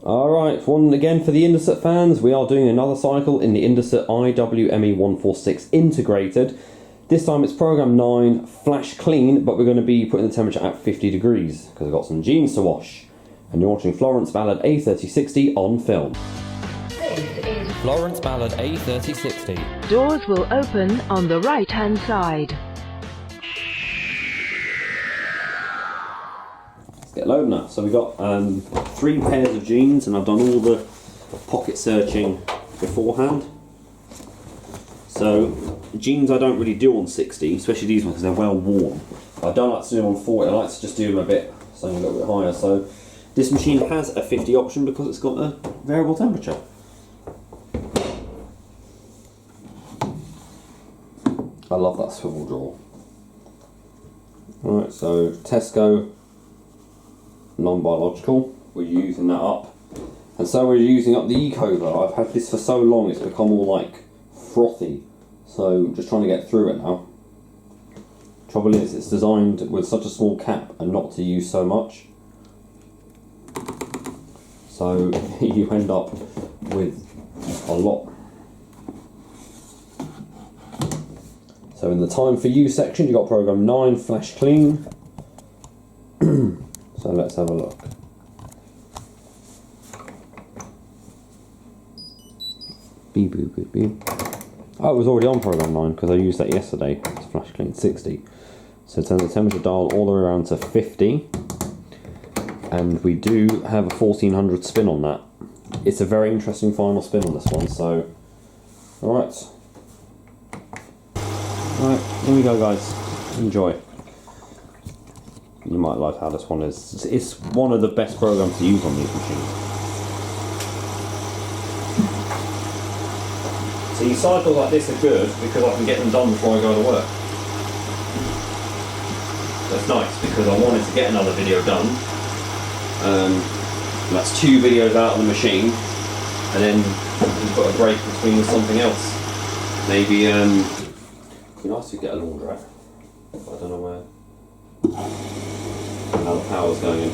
Alright, one again for the Indesit fans. We are doing another cycle in the Indesit IWME146 integrated. This time it's program 9, FlashClean, but we're going to be putting the temperature at 50 degrees because I've got some jeans to wash. And you're watching Florence Ballard A3060 on film. This is Florence Ballard A3060. Doors will open on the right-hand side. Get loaded now. So we've got 3 pairs of jeans, and I've done all the pocket searching beforehand. So jeans I don't really do on 60, especially these ones because they're well worn. I don't like to do them on 40. I like to just do them a little bit higher. So this machine has a 50 option because it's got a variable temperature. I love that swivel drawer. Alright, so Tesco non-biological, we're using that up, and so we're using up the Ecover. I've had this for so long it's become all like frothy, so just trying to get through it now. Trouble is it's designed with such a small cap and not to use so much, so you end up with a lot. So in the time for you section, you've got program 9, FlashClean. So let's have a look. Beep, beep, beep, beep. Oh, it was already on program 9 because I used that yesterday. It's FlashClean 60. So turn the temperature dial all the way around to 50. And we do have a 1400 spin on that. It's a very interesting final spin on this one, so... Alright. Alright, here we go guys. Enjoy. You might like how this one is. It's one of the best programs to use on these machines. See, cycles like this are good because I can get them done before I go to work. That's nice because I wanted to get another video done. That's 2 videos out of the machine, and then we've got a break between with something else. Maybe it'd be nice to get a laundrette. I don't know where. How the power's going in.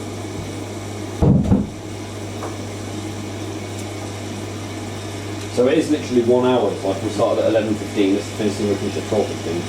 So it is literally 1 hour. Like we started at 11:15. This is finishing at 12:15.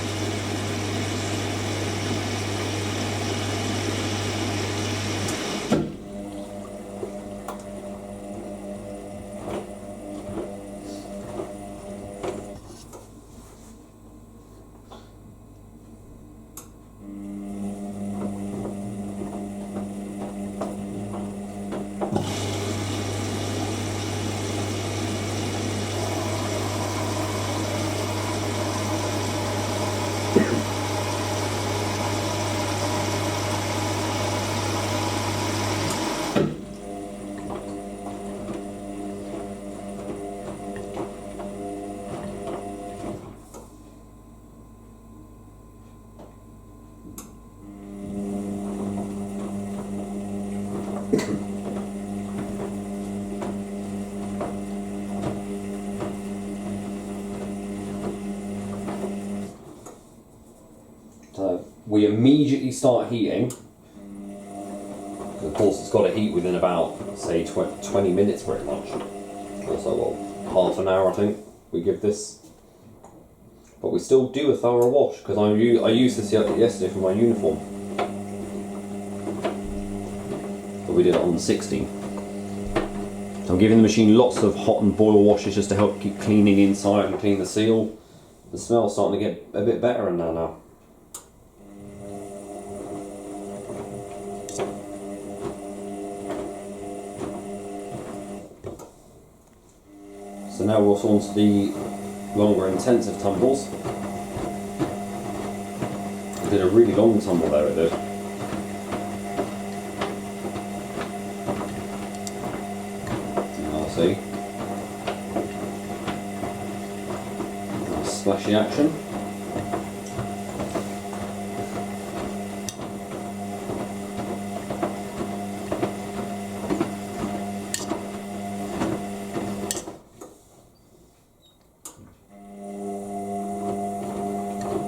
So we immediately start heating. Of course, it's got to heat within about, say, 20 minutes pretty much. Also, well, half an hour I think we give this. But we still do a thorough wash because I used this yesterday for my uniform. But we did it on the 60. So I'm giving the machine lots of hot and boil washes just to help keep cleaning inside and clean the seal. The smell's starting to get a bit better in there now. So now we're also on to the longer intensive tumbles. I did a really long tumble there, it did. I'll see. Nice splashy action.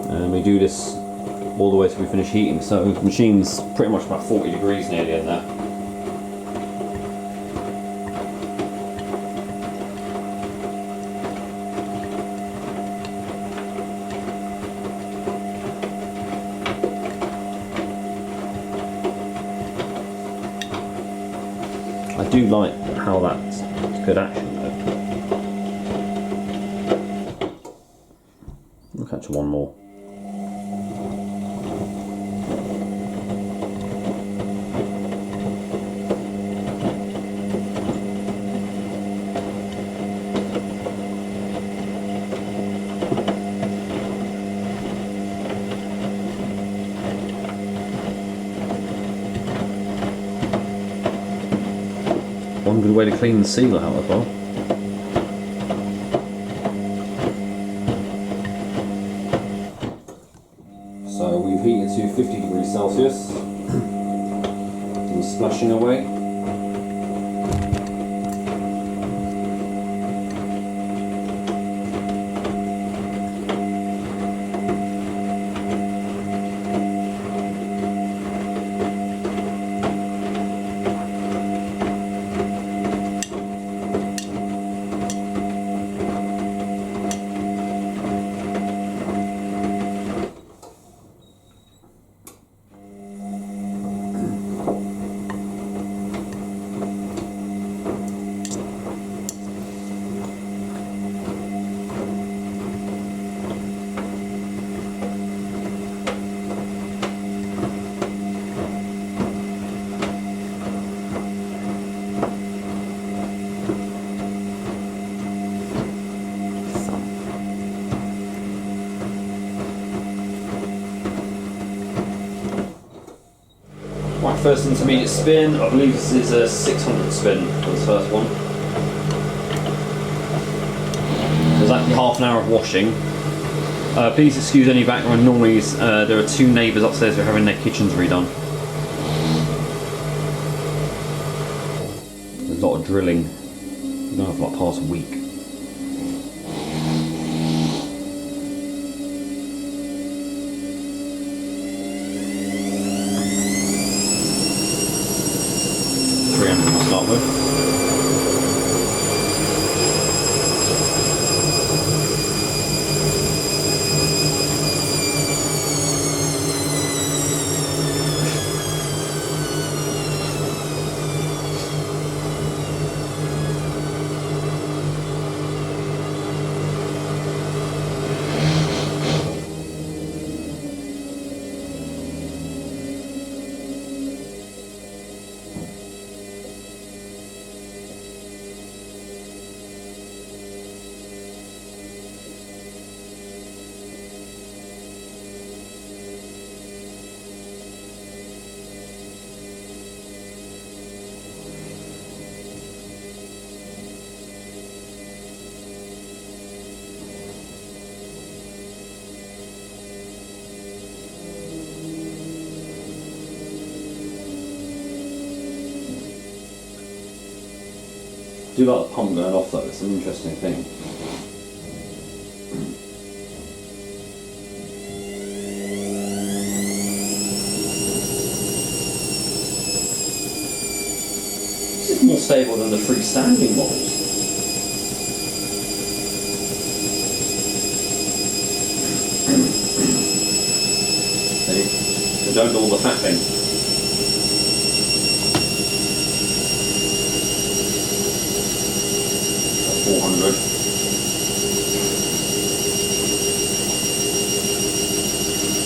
And we do this all the way till we finish heating, so the machine's pretty much about 40 degrees nearly in there. I do like how that's good action though. I'll catch one more. One good way to clean the sealer, however. So we've heated to 50 degrees Celsius and splashing away. Right, first intermediate spin. I believe this is a 600 spin for the first one. There's actually half an hour of washing. Please excuse any background noise. There are two neighbours upstairs who are having their kitchens redone. There's a lot of drilling. We've done it for like past week. To start with. I do like the pump going off though, it's an interesting thing. This is more stable than the freestanding models. See? They don't do all the fapping. $400.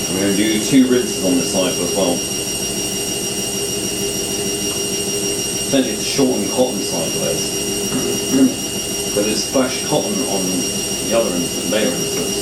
I'm going to do 2 rinses on this cycle as well. Essentially to shorten cotton sideways. Because it's flash cotton on the other insert, later inserts.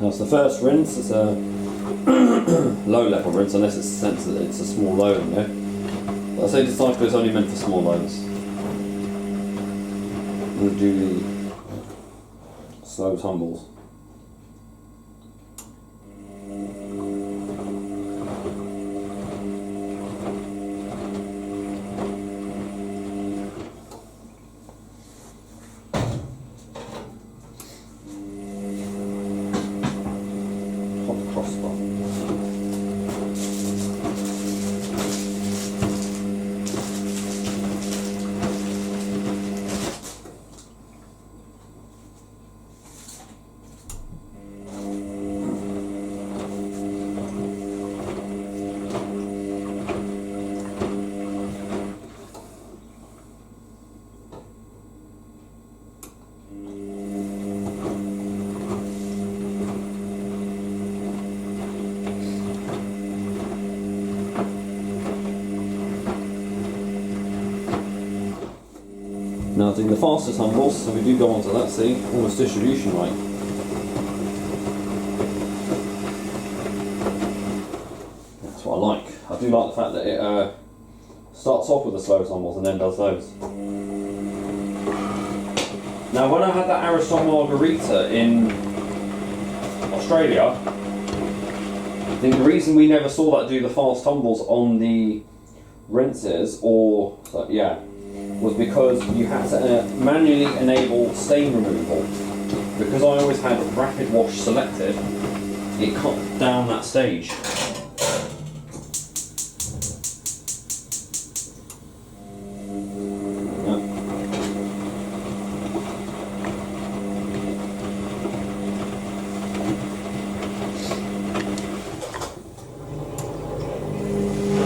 That's the first rinse. It's a low level rinse, unless it's sense that it's a small load in there. But I say this cycle is only meant for small loads. We'll do the slow tumbles. Now doing the faster tumbles, so we do go on to that, see, almost distribution rate. That's what I like. I do like the fact that it starts off with the slow tumbles and then does those. Now when I had that Ariston Margarita in Australia, I think the reason we never saw that do the fast tumbles on the rinses, or, so, yeah, was because you had to manually enable stain removal. Because I always had rapid wash selected, it cut down that stage.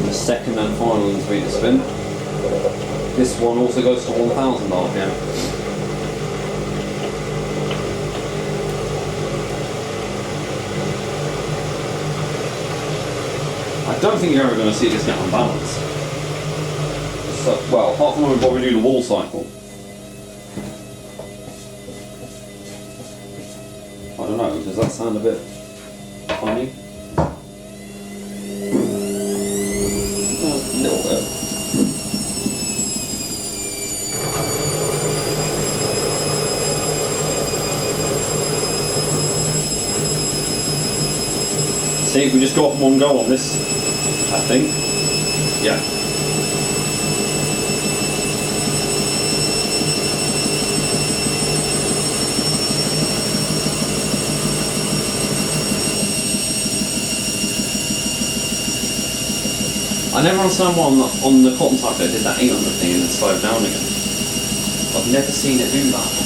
The second and final in speed to spin. This one also goes to 1000 RPM. I don't think you're ever going to see this get unbalanced. So, well, apart from when we probably do the wall cycle. I don't know, does that sound a bit funny? A little bit. See, if we just go off one go on this, I think, yeah. I never understand why on the cotton type it did that 800 thing and then slowed down again. I've never seen it do that.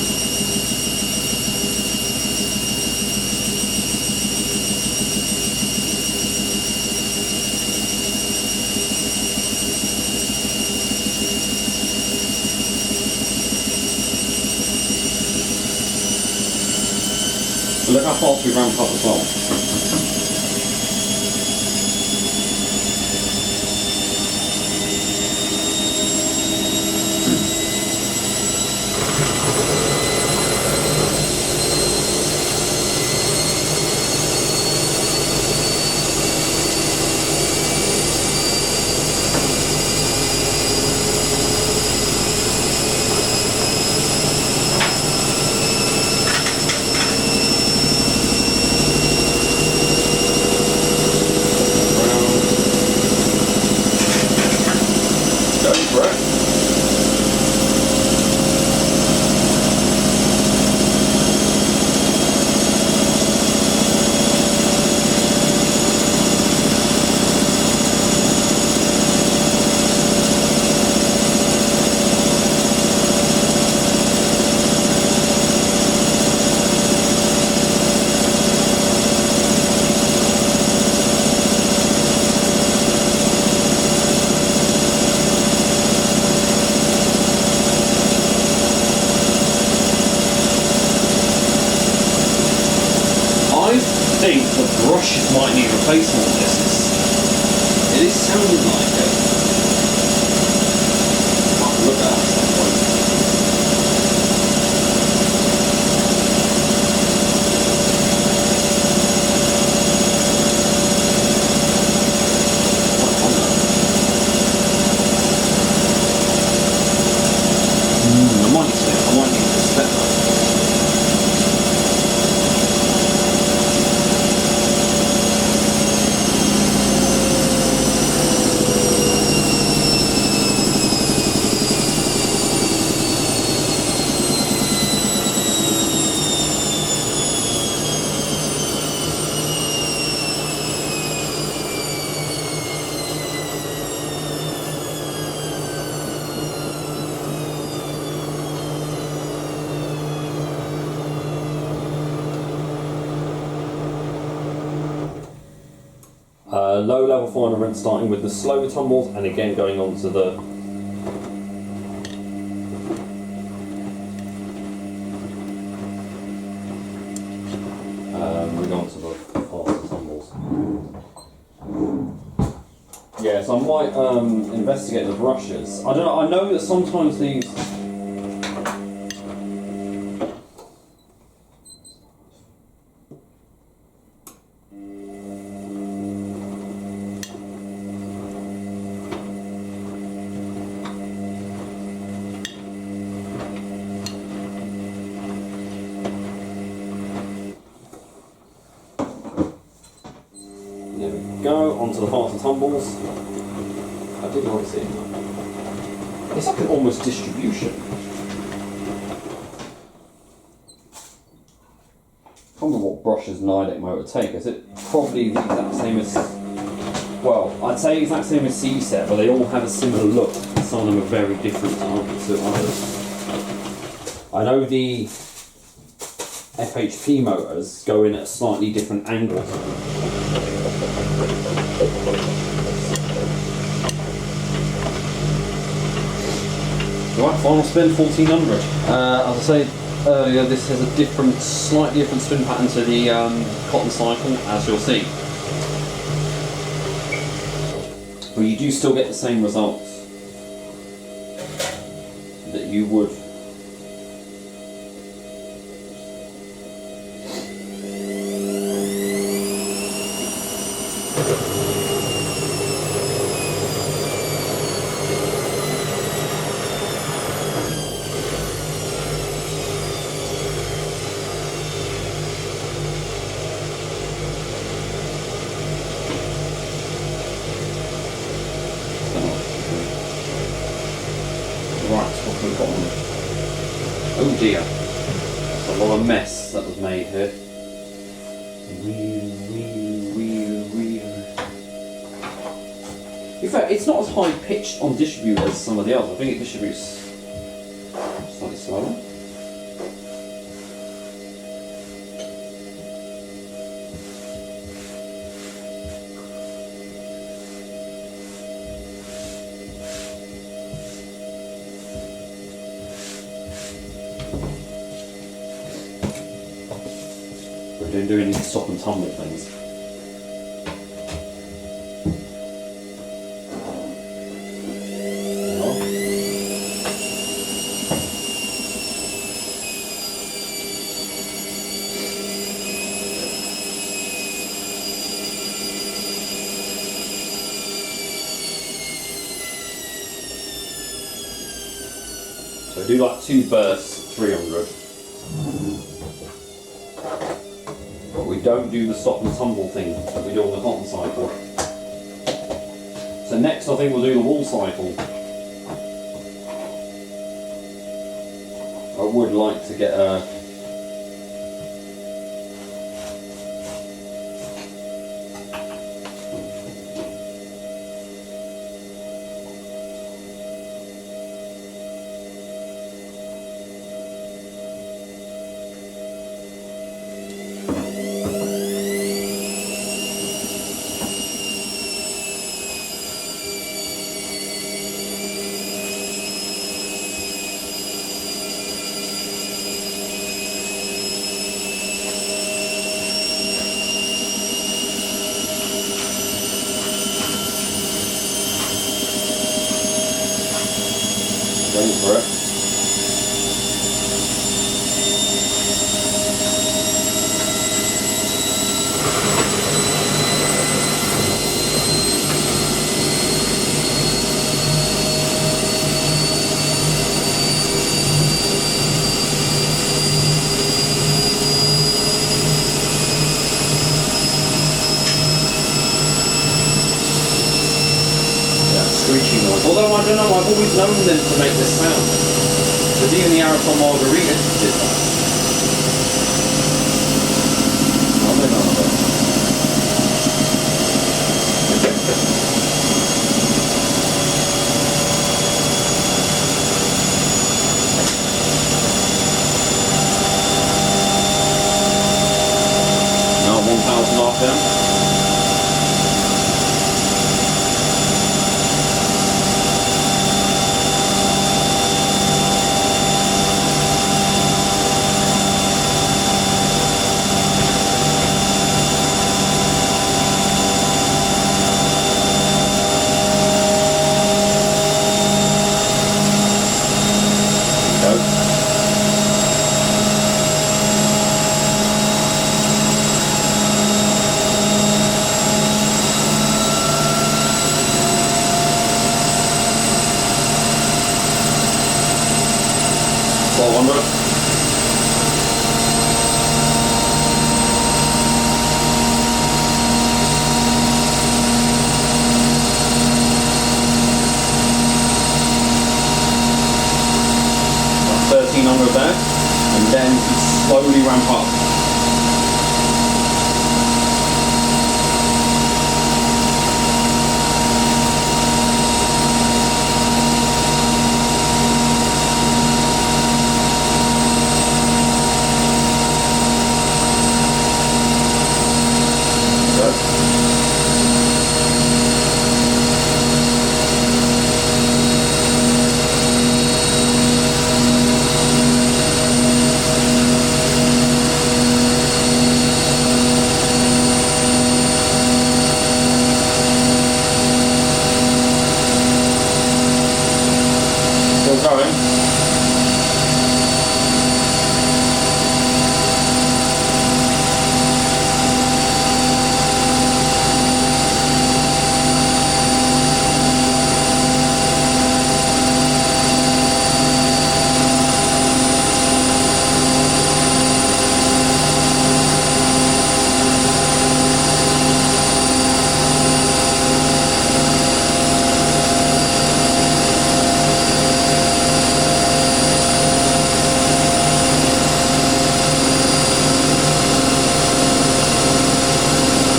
Look how fast we ramp up as well. I think the brushes might need replacement on this. It is sounding like it. I'll look at that at some point. tiny snip. I might need to step that. Low level final rinse, starting with the slower tumbles and again going on to the faster tumbles. Yeah, so I might investigate the brushes. I don't know, I know that sometimes these go onto the faster tumbles. I did like seeing that. It's like an almost distribution. I wonder what brushes an IWME146 would take. Is it probably the exact same as, well, I'd say exact same as C-set, but they all have a similar look. Some of them are very different to others. I know the FHP motors go in at slightly different angles. Right, final spin, 1400. As I said earlier, this has a slightly different spin pattern to the cotton cycle, as you'll see. But you do still get the same results that you would. Oh dear, that's a lot of mess that was made here. In fact, it's not as high pitched on distribute as some of the others. I think it distributes slightly slower. We're doing these stop and tumble things. So do like 2 bursts, 300. But we don't do the stop and tumble thing that we do on the cotton cycle. So next I think we'll do the wool cycle. I would like to get a going for it. I've always known them to make this sound. Because even the aerosol margarita did that. I don't know. Now 1000 RPM. There, and then slowly ramp up.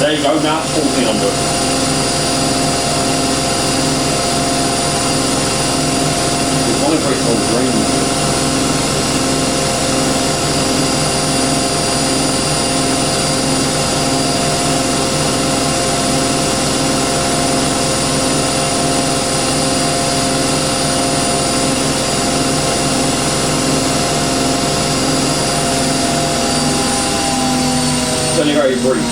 There you go, now it's 1400. It's only pretty cold green. It's only very brief.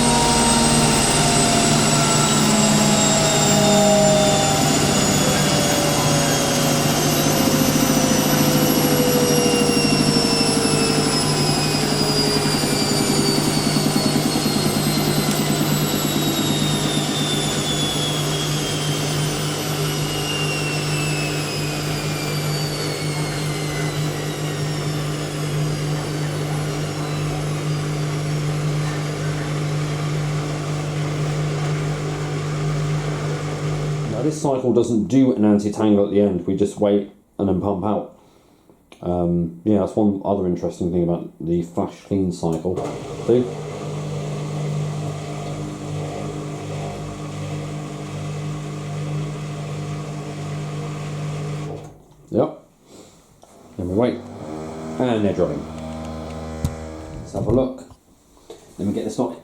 This cycle doesn't do an anti-tangle at the end, we just wait and then pump out. Yeah, that's one other interesting thing about the FlashClean cycle. See? Yep. Then we wait. And they're drying. Let's have a look. Let me get this lot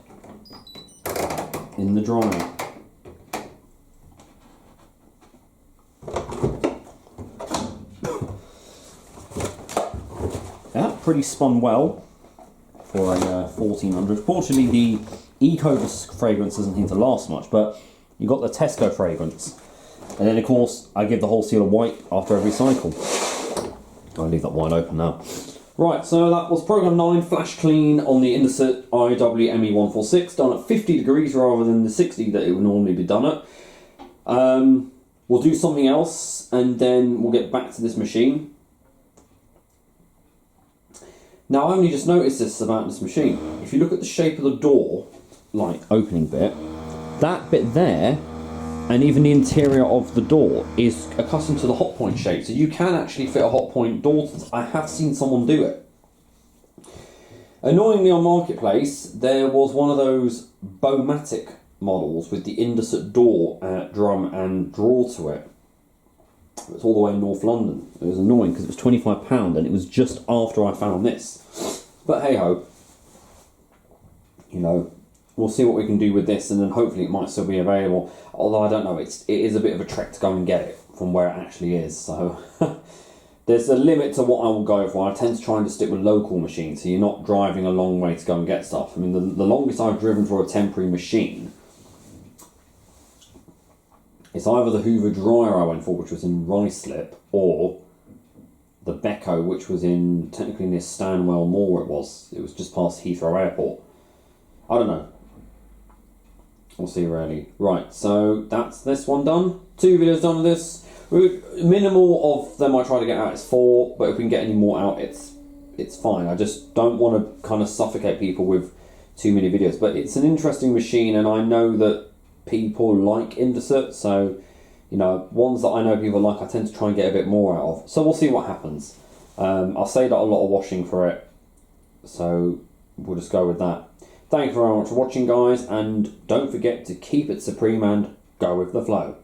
in the dryer. Pretty spun well for a 1400. Fortunately, the Ecobus fragrance doesn't seem to last much, but you got the Tesco fragrance, and then of course I give the whole seal of white after every cycle. I'll leave that wide open now. Right, so that was program 9, FlashClean on the Indesit IWME146, done at 50 degrees rather than the 60 that it would normally be done at. We'll do something else, and then we'll get back to this machine. Now, I only just noticed this about this machine. If you look at the shape of the door, like opening bit, that bit there And even the interior of the door is accustomed to the hot point shape, so you can actually fit a hot point door. I have seen someone do it. Annoyingly, on Marketplace, there was one of those Bowmatic models with the Indesit door, drum and drawer to it. It was all the way in North London. It was annoying because it was £25 and it was just after I found this. But hey ho, you know, we'll see what we can do with this, and then hopefully it might still be available. Although I don't know, it is a bit of a trek to go and get it from where it actually is. So there's a limit to what I will go for. I tend to try and just stick with local machines, so you're not driving a long way to go and get stuff. I mean, the longest I've driven for a temporary machine, it's either the Hoover dryer I went for, which was in Ruislip, or the Becco, which was in, technically near Stanwell Moor it was. It was just past Heathrow Airport. I don't know. We'll see really. Right, so that's this one done. 2 videos done with this. Minimal of them I try to get out is 4, but if we can get any more out, it's fine. I just don't want to kind of suffocate people with too many videos. But it's an interesting machine, and I know that people like Indesit, so you know, ones that I know people like, I tend to try and get a bit more out of. So we'll see what happens. I'll save that a lot of washing for it, so we'll just go with that. Thank you very much for watching, guys, and don't forget to keep it supreme and go with the flow.